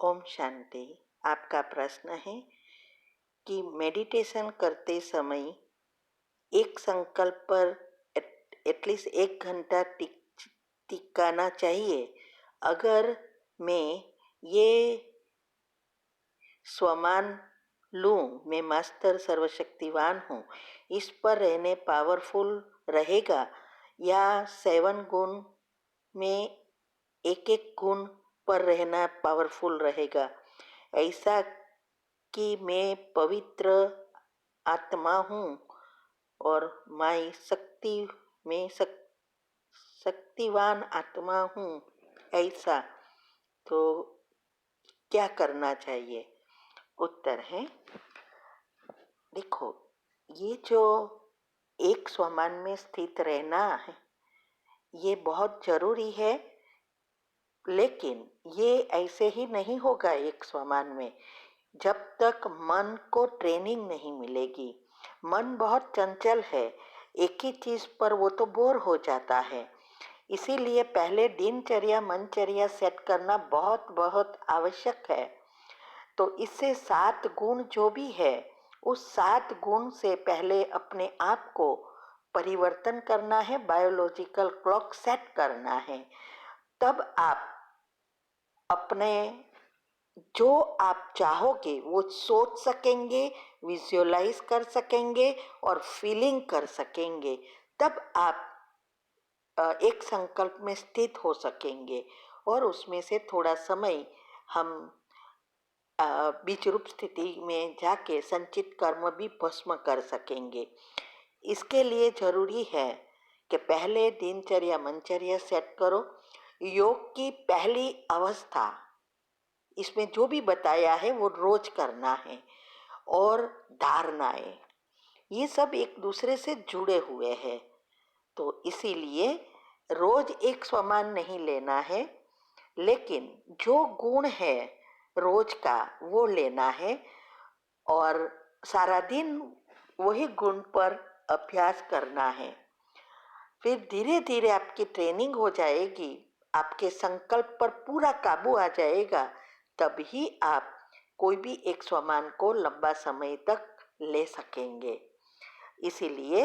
ओम शांति। आपका प्रश्न है कि मेडिटेशन करते समय एक संकल्प पर एटलीस्ट 1 घंटा टिकाना चाहिए। अगर मैं ये स्वमान लूँ, मैं मास्टर सर्वशक्तिवान हूँ, इस पर रहने पावरफुल रहेगा, या 7 गुण में एक एक गुण पर रहना पावरफुल रहेगा। ऐसा कि मैं पवित्र आत्मा हूँ और मैं शक्तिवान आत्मा हूँ, ऐसा तो क्या करना चाहिए? उत्तर है, देखो, ये जो एक स्वमान में स्थित रहना है, ये बहुत जरूरी है, लेकिन ये ऐसे ही नहीं होगा एक स्वमान में जब तक मन को ट्रेनिंग नहीं मिलेगी। मन बहुत चंचल है, एक ही चीज पर वो तो बोर हो जाता है। इसीलिए पहले दिनचर्या मनचर्या सेट करना बहुत बहुत आवश्यक है। तो इससे 7 गुण जो भी है, उस 7 गुण से पहले अपने आप को परिवर्तन करना है, बायोलॉजिकल क्लॉक सेट करना है। तब आप अपने जो आप चाहोगे वो सोच सकेंगे, विजुअलाइज कर सकेंगे और फीलिंग कर सकेंगे। तब आप एक संकल्प में स्थित हो सकेंगे और उसमें से थोड़ा समय हम बीज रूप स्थिति में जाके संचित कर्म भी भस्म कर सकेंगे। इसके लिए जरूरी है कि पहले दिनचर्या मनचर्या सेट करो। योग की पहली अवस्था, इसमें जो भी बताया है वो रोज करना है, और धारणाएं, ये सब एक दूसरे से जुड़े हुए हैं। तो इसीलिए रोज एक समान नहीं लेना है, लेकिन जो गुण है रोज का वो लेना है और सारा दिन वही गुण पर अभ्यास करना है। फिर धीरे धीरे आपकी ट्रेनिंग हो जाएगी, आपके संकल्प पर पूरा काबू आ जाएगा, तभी आप कोई भी एक स्वमान को लंबा समय तक ले सकेंगे। इसीलिए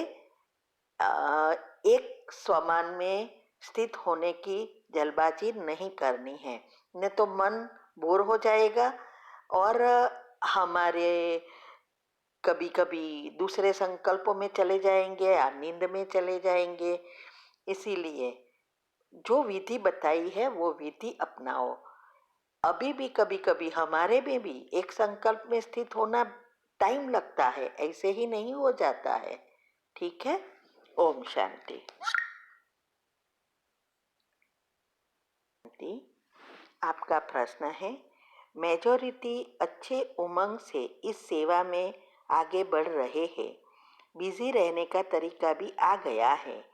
एक स्वमान में स्थित होने की जल्दबाजी नहीं करनी है, नहीं तो मन बोर हो जाएगा और हमारे कभी कभी दूसरे संकल्पों में चले जाएंगे या नींद में चले जाएंगे। इसीलिए जो विधि बताई है वो विधि अपनाओ। अभी भी कभी कभी हमारे में भी एक संकल्प में स्थित होना टाइम लगता है, ऐसे ही नहीं हो जाता है। ठीक है। ओम शांति। आपका प्रश्न है, मेजॉरिटी अच्छे उमंग से इस सेवा में आगे बढ़ रहे हैं, बिजी रहने का तरीका भी आ गया है,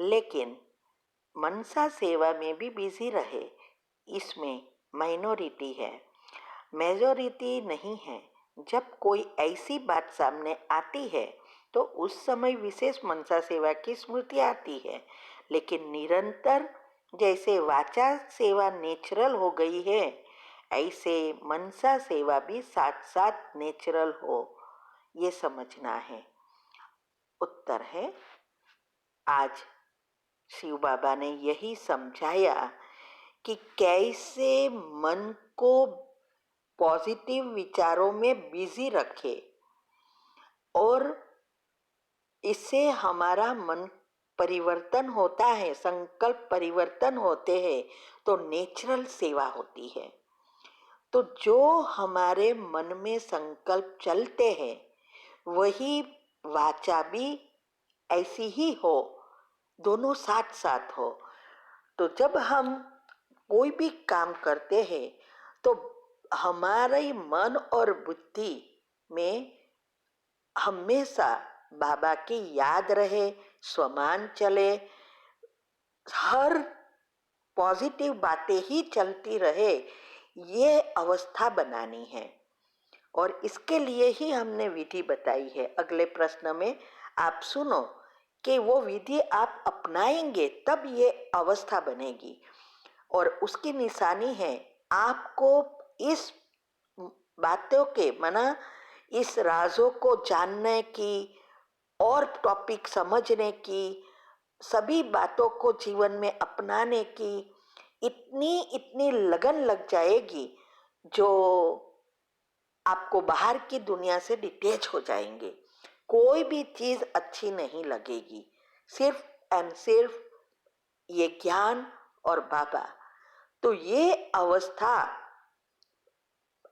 लेकिन मनसा सेवा में भी बिजी रहे, इसमें माइनॉरिटी है, मेजॉरिटी नहीं है। जब कोई ऐसी बात सामने आती है तो उस समय विशेष मनसा सेवा की स्मृति आती है, लेकिन निरंतर जैसे वाचा सेवा नेचुरल हो गई है, ऐसे मनसा सेवा भी साथ साथ नेचुरल हो, ये समझना है। उत्तर है, आज शिव बाबा ने यही समझाया कि कैसे मन को पॉजिटिव विचारों में बिजी रखे और इससे हमारा मन परिवर्तन होता है, संकल्प परिवर्तन होते हैं, तो नेचुरल सेवा होती है। तो जो हमारे मन में संकल्प चलते हैं वही वाचा भी ऐसी ही हो, दोनों साथ साथ हो। तो जब हम कोई भी काम करते हैं तो हमारे मन और बुद्धि में हमेशा बाबा की याद रहे, स्वमान चले, हर पॉजिटिव बातें ही चलती रहे, ये अवस्था बनानी है। और इसके लिए ही हमने विधि बताई है। अगले प्रश्न में आप सुनो कि वो विधि आप अपनाएंगे तब ये अवस्था बनेगी, और उसकी निशानी है आपको इस बातों के माना इस राजों को जानने की और टॉपिक समझने की, सभी बातों को जीवन में अपनाने की इतनी इतनी लगन लग जाएगी जो आपको बाहर की दुनिया से डिटेच हो जाएंगे। कोई भी चीज अच्छी नहीं लगेगी, सिर्फ एंड सिर्फ ये ज्ञान और बाबा। तो ये अवस्था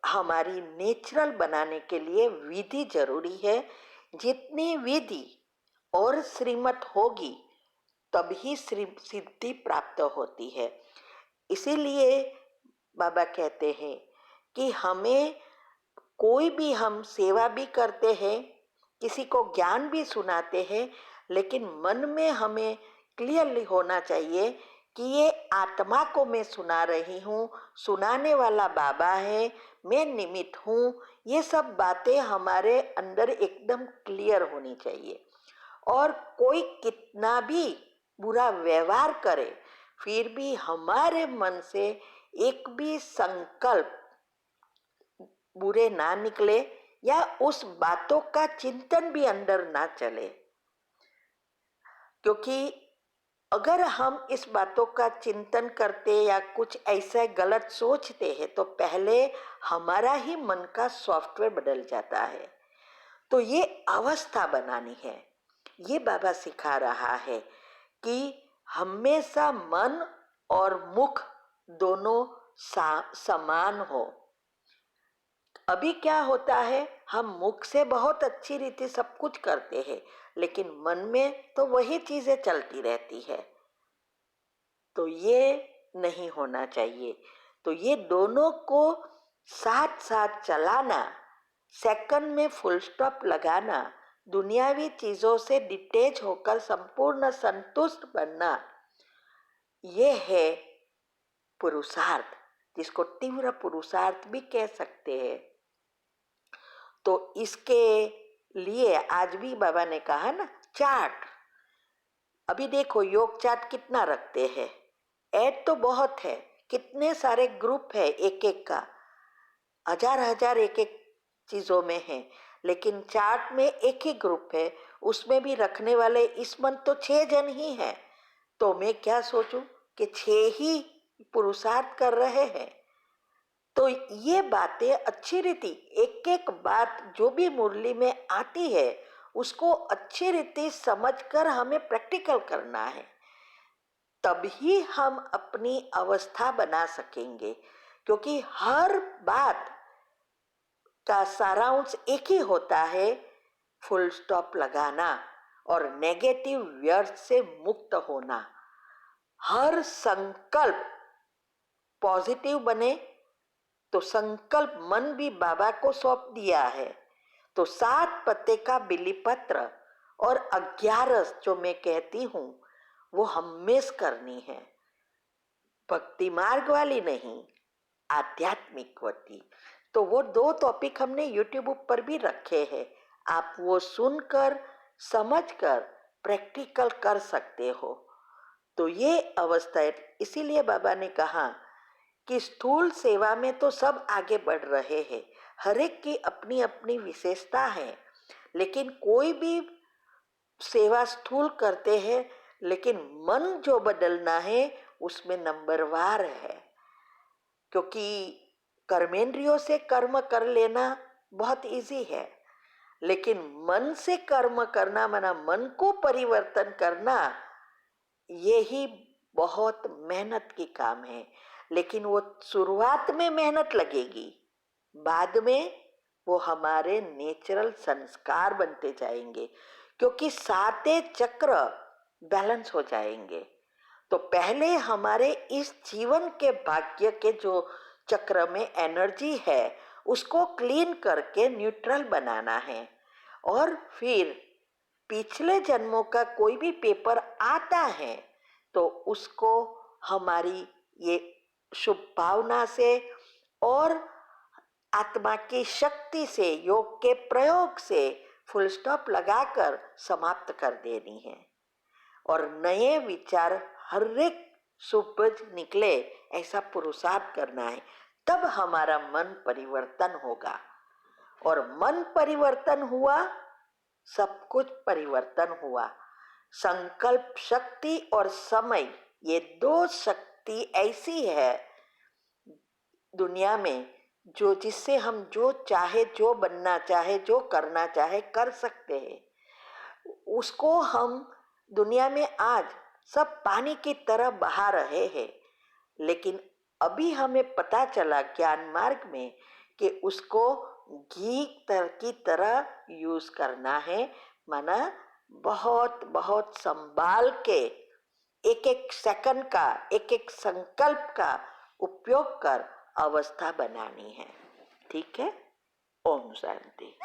हमारी नेचुरल बनाने के लिए विधि जरूरी है। जितनी विधि और श्रीमत होगी तभी सिद्धि प्राप्त होती है। इसीलिए बाबा कहते हैं कि हमें कोई भी, हम सेवा भी करते हैं, किसी को ज्ञान भी सुनाते हैं, लेकिन मन में हमें क्लियरली होना चाहिए कि ये आत्मा को मैं सुना रही हूँ, सुनाने वाला बाबा है, मैं निमित्त हूँ। ये सब बातें हमारे अंदर एकदम क्लियर होनी चाहिए। और कोई कितना भी बुरा व्यवहार करे, फिर भी हमारे मन से एक भी संकल्प बुरे ना निकले या उस बातों का चिंतन भी अंदर ना चले। क्योंकि अगर हम इस बातों का चिंतन करते या कुछ ऐसा गलत सोचते हैं तो पहले हमारा ही मन का सॉफ्टवेयर बदल जाता है। तो ये अवस्था बनानी है। ये बाबा सिखा रहा है कि हमेशा मन और मुख दोनों समान हो। अभी क्या होता है, हम मुख से बहुत अच्छी रीति सब कुछ करते हैं, लेकिन मन में तो वही चीजें चलती रहती है। तो ये नहीं होना चाहिए। तो ये दोनों को साथ साथ चलाना, सेकंड में फुल स्टॉप लगाना, दुनियावी चीजों से डिटेच होकर संपूर्ण संतुष्ट बनना, ये है पुरुषार्थ, जिसको तीव्र पुरुषार्थ भी कह सकते हैं। तो इसके लिए आज भी बाबा ने कहा ना, चार्ट। अभी देखो योग चार्ट कितना रखते हैं, ऐड तो बहुत है, कितने सारे ग्रुप है, एक एक का हजार हजार एक एक चीजों में है, लेकिन चार्ट में एक ही ग्रुप है, उसमें भी रखने वाले इस मंथ तो 6 जन ही है। तो मैं क्या सोचूं कि 6 ही पुरुषार्थ कर रहे हैं। तो ये बातें अच्छी रीति, एक एक बात जो भी मुरली में आती है उसको अच्छी रीति समझकर हमें प्रैक्टिकल करना है, तभी हम अपनी अवस्था बना सकेंगे। क्योंकि हर बात का सारांश एक ही होता है, फुल स्टॉप लगाना और नेगेटिव वर्ड से मुक्त होना। हर संकल्प पॉजिटिव बने, तो संकल्प मन भी बाबा को सौंप दिया है। तो 7 पत्ते का बिली पत्र और 11 जो मैं कहती हूँ वो हमेशा करनी है, भक्ति मार्ग वाली नहीं, आध्यात्मिक वाली। तो वो 2 टॉपिक हमने यूट्यूब पर भी रखे हैं, आप वो सुनकर समझकर प्रैक्टिकल कर सकते हो। तो ये अवस्था है। इसीलिए बाबा ने कहा कि स्थूल सेवा में तो सब आगे बढ़ रहे हैं, हर एक की अपनी अपनी विशेषता है, लेकिन कोई भी सेवा स्थूल करते हैं, लेकिन मन जो बदलना है उसमें नंबरवार है। क्योंकि कर्मेंद्रियों से कर्म कर लेना बहुत इजी है, लेकिन मन से कर्म करना, माना मन को परिवर्तन करना, ये ही बहुत मेहनत की काम है। लेकिन वो शुरुआत में मेहनत लगेगी, बाद में वो हमारे नेचुरल संस्कार बनते जाएंगे, क्योंकि 7 चक्र बैलेंस हो जाएंगे। तो पहले हमारे इस जीवन के भाग्य के जो चक्र में एनर्जी है उसको क्लीन करके न्यूट्रल बनाना है। और फिर पिछले जन्मों का कोई भी पेपर आता है तो उसको हमारी ये शुभ भावना से और आत्मा की शक्ति से, योग के प्रयोग से फुल स्टॉप लगाकर समाप्त कर देनी है। और नए विचार हर एक सुबह निकले ऐसा पुरुषार्थ करना है, तब हमारा मन परिवर्तन होगा, और मन परिवर्तन हुआ, सब कुछ परिवर्तन हुआ। संकल्प शक्ति और समय, ये दो शक्ति ऐसी है दुनिया में जो जिससे हम जो चाहे, जो बनना चाहे, जो करना चाहे कर सकते हैं। उसको हम दुनिया में आज सब पानी की तरह बहा रहे हैं, लेकिन अभी हमें पता चला ज्ञान मार्ग में कि उसको घी की तरह यूज करना है। माना बहुत बहुत संभाल के एक एक सेकंड का, एक एक संकल्प का उपयोग कर अवस्था बनानी है। ठीक है। ओम शांति।